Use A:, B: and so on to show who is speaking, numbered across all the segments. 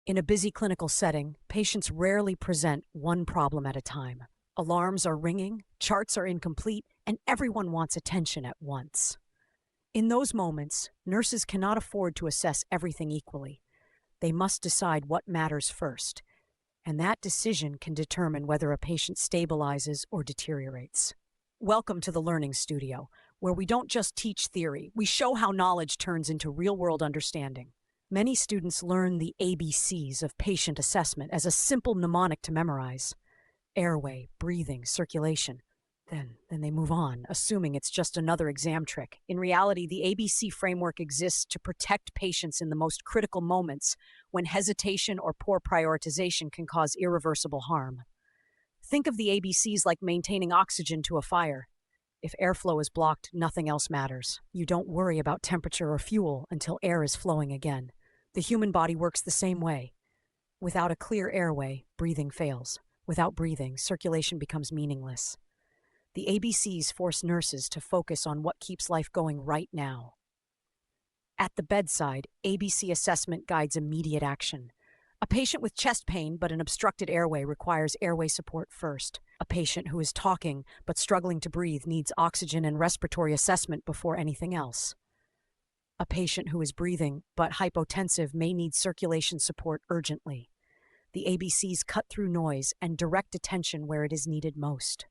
A: In a busy clinical setting, patients rarely present one problem at a time. Alarms are ringing, charts are incomplete, and everyone wants attention at once. In those moments, nurses cannot afford to assess everything equally. They must decide what matters first, and that decision can determine whether a patient stabilizes or deteriorates. Welcome to the Learning Studio, where we don't just teach theory, we show how knowledge turns into real-world understanding. Many students learn the ABCs of patient assessment as a simple mnemonic to memorize. Airway, breathing, circulation. Then they move on, assuming it's just another exam trick. In reality, the ABC framework exists to protect patients in the most critical moments when hesitation or poor prioritization can cause irreversible harm. Think of the ABCs like maintaining oxygen to a fire. If airflow is blocked, nothing else matters. You don't worry about temperature or fuel until air is flowing again. The human body works the same way. Without a clear airway, breathing fails. Without breathing, circulation becomes meaningless. The ABCs force nurses to focus on what keeps life going right now. At the bedside, ABC assessment guides immediate action. A patient with chest pain but an obstructed airway requires airway support first. A patient who is talking but struggling to breathe needs oxygen and respiratory assessment before anything else. A patient who is breathing but hypotensive may need circulation support urgently. The ABCs cut through noise and direct attention where it is needed most.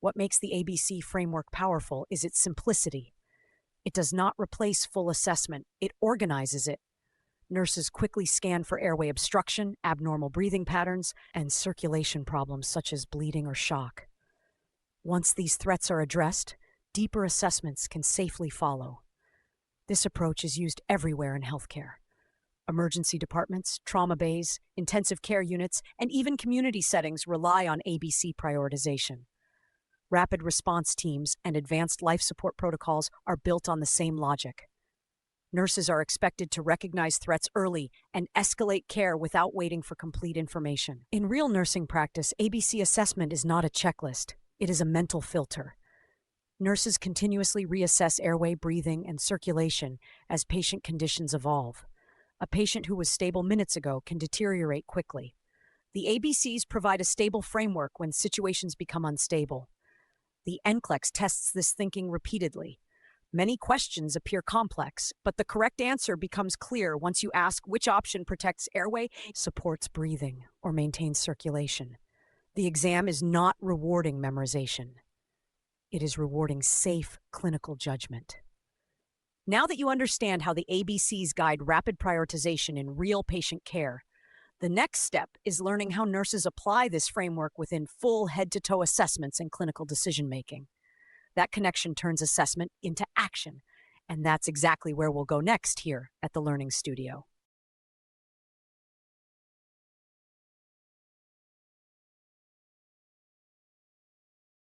A: What makes the ABC framework powerful is its simplicity. It does not replace full assessment, it organizes it. Nurses quickly scan for airway obstruction, abnormal breathing patterns, and circulation problems such as bleeding or shock. Once these threats are addressed, deeper assessments can safely follow. This approach is used everywhere in healthcare. Emergency departments, trauma bays, intensive care units, and even community settings rely on ABC prioritization. Rapid response teams and advanced life support protocols are built on the same logic. Nurses are expected to recognize threats early and escalate care without waiting for complete information. In real nursing practice, ABC assessment is not a checklist. It is a mental filter. Nurses continuously reassess airway, breathing, and circulation as patient conditions evolve. A patient who was stable minutes ago can deteriorate quickly. The ABCs provide a stable framework when situations become unstable. The nclex tests this thinking repeatedly. Many questions appear complex, but the correct answer becomes clear once you ask which option protects airway, supports breathing, or maintains circulation. The exam is not rewarding memorization. It is rewarding safe clinical judgment. Now that you understand how the ABCs guide rapid prioritization in real patient care, the next step is learning how nurses apply this framework within full head-to-toe assessments and clinical decision-making. That connection turns assessment into action, and that's exactly where we'll go next here at the Learning Studio.